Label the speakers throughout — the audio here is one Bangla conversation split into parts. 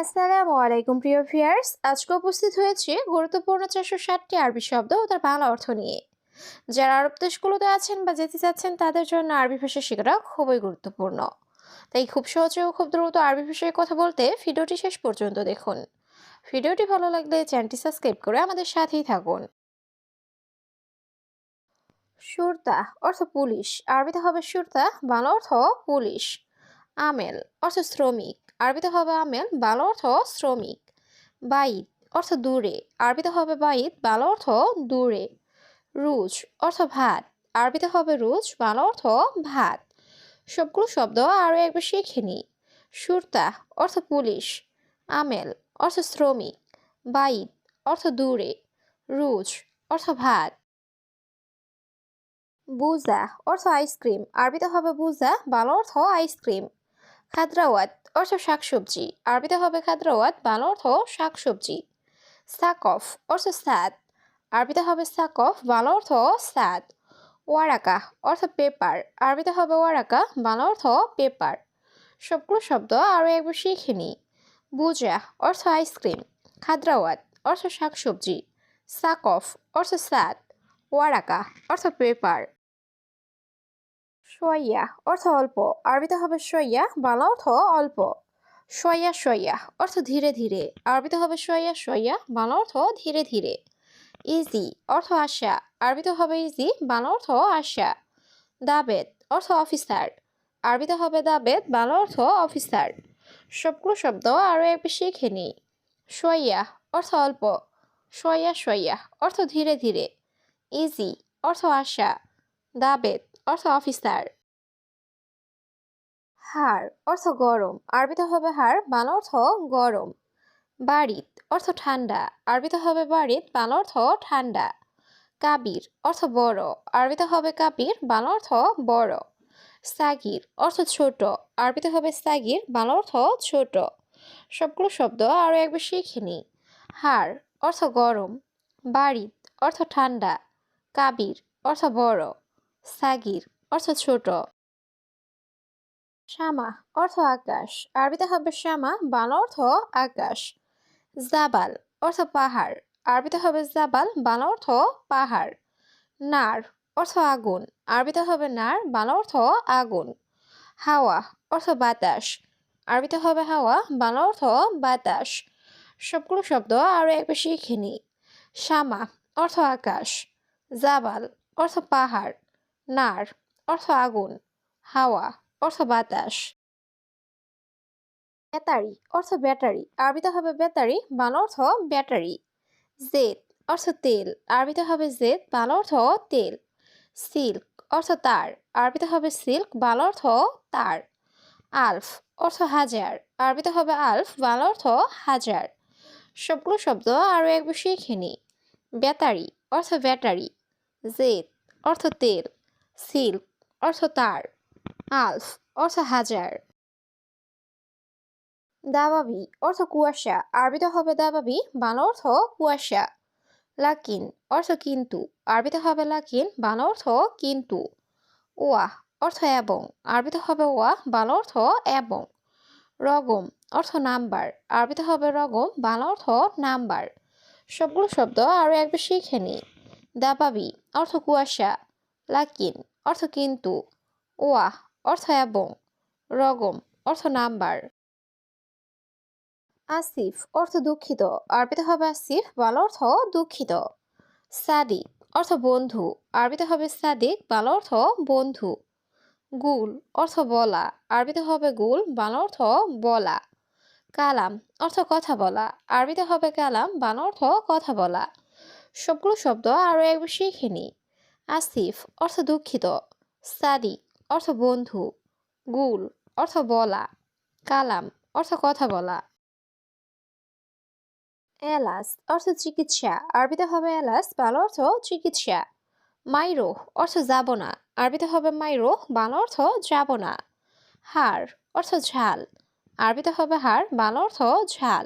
Speaker 1: আসসালামু আলাইকুম প্রিয় ভিউয়ার্স, আজকে উপস্থিত হয়েছে গুরুত্বপূর্ণ 460টি আরবি শব্দ ও তার বাংলা অর্থ নিয়ে। যারা আরব দেশগুলোতে আছেন বা যেতে চাচ্ছেন তাদের জন্য আরবি ভাষা শেখাটা খুবই গুরুত্বপূর্ণ। তাই খুব সহজে ও খুব দ্রুত আরবি ভাষায় কথা বলতে ভিডিওটি শেষ পর্যন্ত দেখুন। ভিডিওটি ভালো লাগলে চ্যানেলটি সাবস্ক্রাইব করে আমাদের সাথেই থাকুন। শুরতা অর্থ পুলিশ, আরবিতে হবে শুরতা, বাংলা অর্থ পুলিশ। আমেল অর্থ শ্রমিক, আরবিতে হবে আমেল, বাংলা অর্থ শ্রমিক। বাইত অর্থ দূরে, আরবিতে হবে বাইত, বাংলা অর্থ দূরে। রুজ অর্থ ভাত, আরবিতে হবে রুজ, বাংলা অর্থ ভাত। সবগুলো শব্দ আরও একবার শিখে নিই। শুরতা অর্থ পুলিশ, আমেল অর্থ শ্রমিক, বাইত অর্থ দূরে, রুজ অর্থ ভাত। বুজা অর্থ আইসক্রিম, আরবিতে হবে বুজা, বাংলা অর্থ আইসক্রিম। খাদ্রাওয়াত অর্থ শাকসবজি, আরবিতে হবে খাদ্রাওয়াত, বাংলা অর্থ শাকসবজি। সাকফ অর্থ সাদ, আরবিতে হবে সাকফ, বাংলা অর্থ সাদ। ওয়ারাকা অর্থ পেপার, আরবিতে হবে ওয়ারাকা, বাংলা অর্থ পেপার। সবগুলো শব্দ আরও একবার শিখে নিই। বুজা অর্থ আইসক্রিম, খাদ্রাওয়াত অর্থ শাকসবজি, সাকফ অর্থ সাদ, ওয়ারাকা অর্থ পেপার। শোয়া অর্থ অল্প, আরবিতে হবে শোয়া, বাংলা অর্থ অল্প। শোয়া শোয়া অর্থ ধীরে ধীরে, আরবিতে হবে শোয়া শোয়া, বাংলা অর্থ ধীরে ধীরে। ইজি অর্থ আশা, আরবিতে হবে ইজি, বাংলা অর্থ আশা। দাবেদ অর্থ অফিসার, আরবিতে হবে দাবেদ, বাংলা অর্থ অফিসার। সবগুলো শব্দ আরও একবার শিখে নিই। শোয়া অর্থ অল্প, শোয়া শোয়া অর্থ ধীরে ধীরে, ইজি অর্থ আশা, দাবেদ অর্থ অফিসার। হাড় অর্থ গরম, আরবিতে হবে হাড়, বাংলা অর্থ গরম। বারিদ অর্থ ঠান্ডা, আরবিতে হবে বারিদ, বাংলা অর্থ ঠান্ডা। কাবির অর্থ বড়, আরবিতে হবে কাবির, বাংলা অর্থ বড়। সাগির অর্থ ছোট, আরবিতে হবে সাগির, বাংলা অর্থ ছোট। সবগুলো শব্দ আরও একবার শিখে নিই। হাড় অর্থ গরম, বারিদ অর্থ ঠান্ডা, কাবির অর্থ বড়, সাগির অর্থ ছোট। শামা অর্থ আকাশ, আরবিতে হবে শামা, বাংলা অর্থ আকাশ। জাবাল অর্থ পাহাড়, আরবিতে হবে জাবাল, বাংলা অর্থ পাহাড়। নার অর্থ আগুন, আরবিতে হবে নার, বাংলা অর্থ আগুন। হাওয়া অর্থ বাতাস, আরবিতে হবে হাওয়া, বাংলা অর্থ বাতাস। সবগুলো শব্দ আরও একবার শিখে নিই। শামা অর্থ আকাশ, জাবাল অর্থ পাহাড়, নার অর্থ আগুন, হাওয়া অর্থ বাতাস। ব্যাটারি অর্থ ব্যাটারি, আরবিতে হবে ব্যাটারি, বাংলা অর্থ ব্যাটারি। জেদ অর্থ তেল, আরবিতে হবে জেদ, বাংলা অর্থ তেল। সিল্ক অর্থ তার, আরবিতে হবে সিল্ক, বাংলা অর্থ তার। আলফ অর্থ হাজার, আরবিতে হবে আলফ, বাংলা অর্থ হাজার। সবগুলো শব্দ আরও একবার শিখে নিই। ব্যাটারি অর্থ ব্যাটারি, জেদ অর্থ তেল, সিল্ক অর্থ তার, আলফ অর্থ হাজার। দাবাবি অর্থ কুয়াশা, আরবিতে হবে দাবাবি, বাংলা অর্থ কুয়াশা। লাকিন অর্থ কিন্তু, আরবিতে হবে লাকিন, বাংলা অর্থ কিন্তু। ওয়াহ অর্থ এবং, আরবিতে হবে ওয়াহ, বাংলা অর্থ এবং। রগম অর্থ নাম্বার, আরবিতে হবে রগম, বাংলা অর্থ নাম্বার। সবগুলো শব্দ আরও একবার শিখে নিই। দাবাবি অর্থ কুয়াশা, লাকিন অর্থ কিন্তু, ওয়াহ অর্থ এবং, রগম অর্থ নাম্বার। আসিফ অর্থ দুঃখিত, আরবিতে হবে আসিফ, বাংলা অর্থ দুঃখিত। সাদিক অর্থ বন্ধু, আরবিতে হবে সাদিক, বাংলা অর্থ বন্ধু। গুল অর্থ বলা, আরবিতে হবে গুল, বাংলা অর্থ বলা। কালাম অর্থ কথা বলা, আরবিতে হবে কালাম, বাংলা অর্থ কথা বলা। সবগুলো শব্দ আরও একবার শিখে নিই। আসিফ অর্থ দুঃখিত, সাদিক অর্থ বন্ধু, গুল অর্থ বলা, কালাম অর্থ কথা বলা। এলাস অর্থ চিকিৎসা, আরবিতে হবে এলাস, বাংলা অর্থ চিকিৎসা। মাইরো অর্থ যাব না, আরবিতে হবে মাইরো, বাংলা অর্থ যাব না। হাড় অর্থ ঝাল, আরবিতে হবে হাড়, বাংলা অর্থ ঝাল।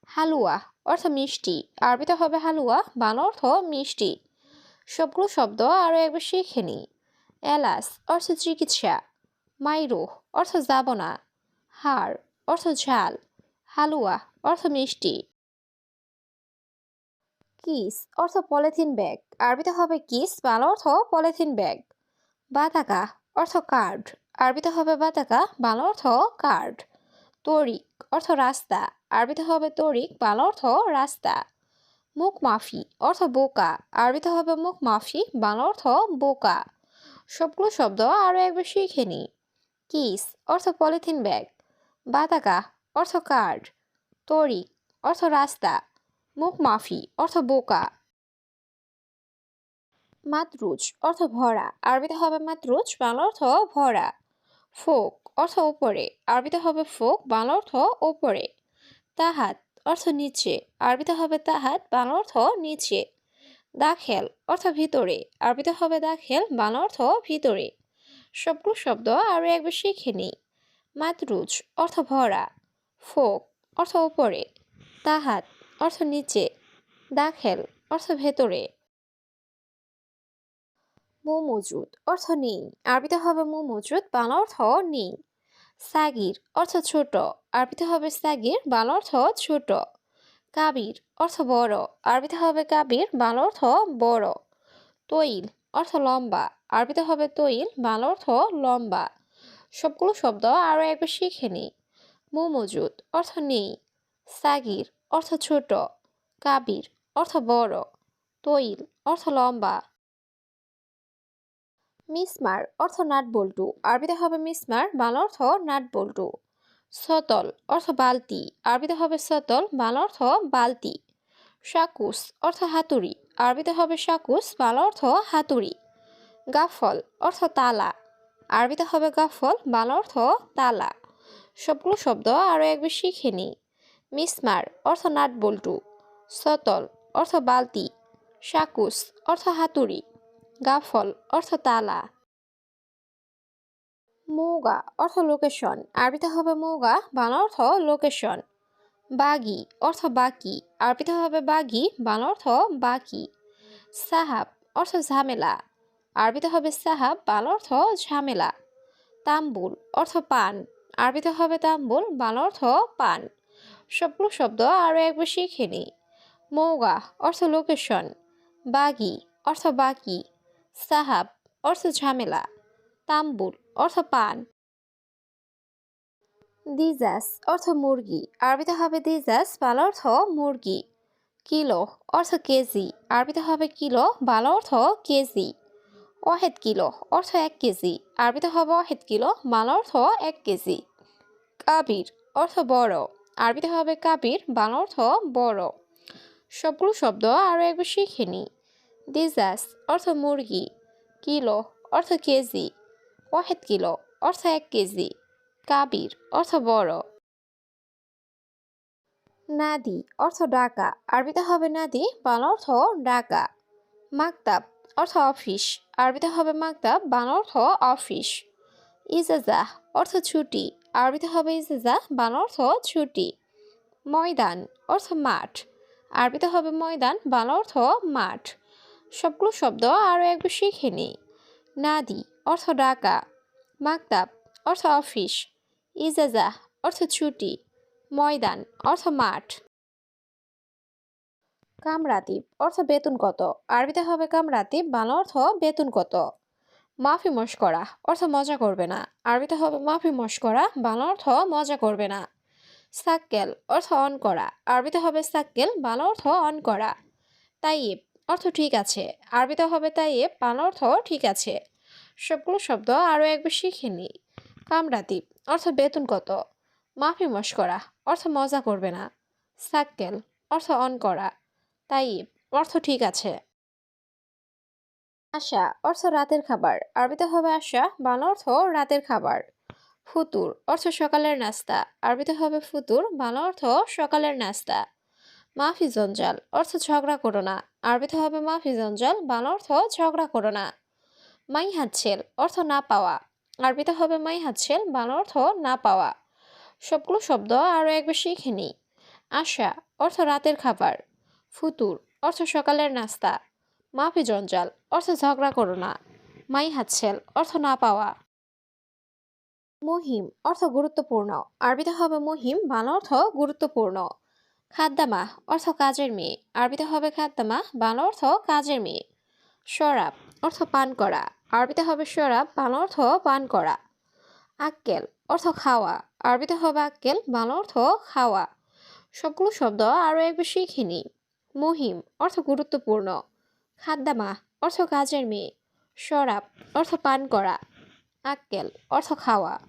Speaker 1: হালুয়া অর্থ মিষ্টি, আরবিতে হবে হালুয়া, বাংলা অর্থ মিষ্টি। সবগুলো শব্দ আরও একবার শিখে নিই। এলাস অর্থ চিকিৎসা, মাইরো অর্থ যাব না, হাড় অর্থ ঝাল, হালুয়া অর্থ মিষ্টি। কিস অর্থ পলিথিন ব্যাগ, আরবিতে হবে কিস, বাংলা অর্থ পলিথিন ব্যাগ। বাতাকা অর্থ কার্ড, আরবিতে হবে বাতাকা, বাংলা অর্থ কার্ড। তরিক অর্থ রাস্তা, আরবিতে হবে তরিক, বাংলা অর্থ রাস্তা। মুখ মাফি অর্থ বোকা, আরবিতে হবে মুখ মাফি, বাংলা অর্থ বোকা। সবগুলো শব্দ আরও একবার শিখে নি। কিস অর্থ পলিথিন ব্যাগ, বাতাকা অর্থ কার্ড, তরিক অর্থ রাস্তা, মুখ মাফি অর্থ বোকা। মাতরুজ অর্থ ভরা, আরবিতে হবে মাতরুজ, বাংলা অর্থ ভরা। ফোক অর্থ উপরে, আরবিতে হবে ফোক, বাংলা অর্থ উপরে। তাহাত অর্থ নিচে, আরবিতে হবে তাহাত, বাংলা অর্থ নিচে। দাখেল অর্থ ভিতরে, আরবিতে হবে দাখেল, বাংলা অর্থ ভিতরে। সবগুলো শব্দ আরও একবার শিখে নিই। মাতরুজ অর্থ ভরা, ফোক অর্থ উপরে, তাহাত অর্থ নিচে, দাখেল অর্থ ভেতরে। মু মজুদ অর্থ নেই, আরবিতে হবে মু মজুদ, বাংলা অর্থ নেই। সাগির অর্থ ছোট, আরবিতে হবে সাগির, বাংলা অর্থ ছোট। কাবির অর্থ বড়, আরবিতে হবে কাবির, বাংলা অর্থ বড়। তৈল অর্থ লম্বা, আরবিতে হবে তৈল, বাংলা অর্থ লম্বা। সবগুলো শব্দ আরও একবার শিখে নিই। মু মজুদ অর্থ নেই, সাগির অর্থ ছোট, কাবির অর্থ বড়, তৈল অর্থ লম্বা। মিসমার অর্থ নাট বল্টু, আরবিতে হবে মিসমার, বাংলা অর্থ নাট বল্টু। সতল অর্থ বালতি, আরবিতে হবে সতল, বাংলা অর্থ বালতি। শাকুস অর্থ হাতুড়ি, আরবিতে হবে শাকুস, বাংলা অর্থ হাতুড়ি। গাফল অর্থ তালা, আরবিতে হবে গাফল, বাংলা অর্থ তালা। সবগুলো শব্দ আরও একবার শিখে নিই। মিসমার অর্থ নাট বল্টু, সতল অর্থ বালতি, শাকুস অর্থ হাতুড়ি, গাফল অর্থ তালা। মৌগা অর্থ লোকেশন, আরবিতে হবে মৌগা, বাংলা অর্থ লোকেশন। বাগি অর্থ বাকি, আরবিতে হবে বাগি, বাংলা অর্থ বাকি। সাহাব অর্থ ঝামেলা, আরবিতে হবে সাহাব, বাংলা অর্থ ঝামেলা। তাম্বুল অর্থ পান, আরবিতে হবে তাম্বুল, বাংলা অর্থ পান। সবগুলো শব্দ আরও একবার শিখে নিই। মৌগা অর্থ লোকেশন, বাগি অর্থ বাকি, সাহাব অর্থ ঝামেলা, তাম্বুল অর্থ পান। দিজাস অর্থ মুরগি, আরবিতে হবে দিজাস, বাংলা অর্থ মুরগি। কিলো অর্থ কেজি, আরবিতে হবে কিলো, বাংলা অর্থ কেজি। ওয়াহেদ কিলো অর্থ 1 কেজি, আরবিতে হবে ওয়াহেদ কিলো, বাংলা অর্থ 1 কেজি। কাবির অর্থ বড়, আরবিতে হবে কাবির, বাংলা অর্থ বড়। সবগুলো শব্দ আরও একবার শিখে নিই। দিজাস অর্থ মুরগি, কিলো অর্থ কেজি, ওয়াহেদ কিলো অর্থ 1 কেজি, কাবির অর্থ বড়। নাদি অর্থ ডাকা, আরবিতে হবে নাদি, বাংলা অর্থ ডাকা। মাকতাব অর্থ অফিস, আরবিতে হবে মাকতাব, বাংলা অর্থ অফিস। ইজাজা অর্থ ছুটি, আরবিতে হবে ইজাজা, বাংলা অর্থ ছুটি। ময়দান অর্থ মাঠ, আরবিতে হবে ময়দান, বাংলা অর্থ মাঠ। সবগুলো শব্দ আরও একবার শিখে নিই। নাদি অর্থ ডাকা, মাকতাব অর্থ অফিস, ইজাজা অর্থ ছুটি, ময়দান অর্থ মাঠ। কামরাতিব অর্থ বেতন কত, আরবিতে হবে কামরাতিব, বাংলা অর্থ বেতন কত। মাফি মশকরা অর্থ মজা করবে না, আরবিতে হবে মাফি মশকরা, বাংলা অর্থ মজা করবে না। সাক্কেল অর্থ অন করা, আরবিতে হবে সাক্কেল, বাংলা অর্থ অন করা। তাইয়েব অর্থ ঠিক আছে, আরবিতে হবে তাইয়েব, বাংলা অর্থ ঠিক আছে। সবগুলো শব্দ আরও একবার শিখে নিই। কামরাতিব অর্থ বেতন কত, মাফি মশকরা অর্থ মজা করবে না, সাক্কেল অর্থ অন করা, তাইয়েব অর্থ ঠিক আছে। আশা অর্থ রাতের খাবার, আরবিতে হবে আশা, বাংলা অর্থ রাতের খাবার। ফুতুর অর্থ সকালের নাস্তা, আরবিতে হবে ফুতুর, বাংলা অর্থ সকালের নাস্তা। মাফি জঞ্জাল অর্থ ঝগড়া করো না, আরবিতে হবে মাফি জঞ্জাল, বাংলা অর্থ ঝগড়া করো না। মাই হাতছেল অর্থ না পাওয়া, আরবিতে হবে মাই হাতছেল, বাংলা অর্থ না পাওয়া। সবগুলো শব্দ আরও একবার শিখে নিই। আশা অর্থ রাতের খাবার, ফুতুর অর্থ সকালের নাস্তা, মাফি জঞ্জাল অর্থ ঝগড়া করো না, মাই হাতছেল অর্থ না পাওয়া। মুহিম অর্থ গুরুত্বপূর্ণ। আরবিতে হবে মুহিম, বাংলা অর্থ গুরুত্বপূর্ণ। খাদ্দামা অর্থ কাজের মেয়ে। আরবিতে হবে খাদ্দামা, বাংলা অর্থ কাজের মেয়ে। শরাব অর্থ পান করা। আরবিতে হবে শরাব, বাংলা অর্থ পান করা। আক্কেল অর্থ খাওয়া। আরবিতে হবে আক্কেল, বাংলা অর্থ খাওয়া। সবগুলো শব্দ আরও একবার শিখে নিই। মুহিম অর্থ গুরুত্বপূর্ণ। খাদ্দামা অর্থ কাজের মেয়ে। শরাব অর্থ পান করা। আক্কেল অর্থ খাওয়া।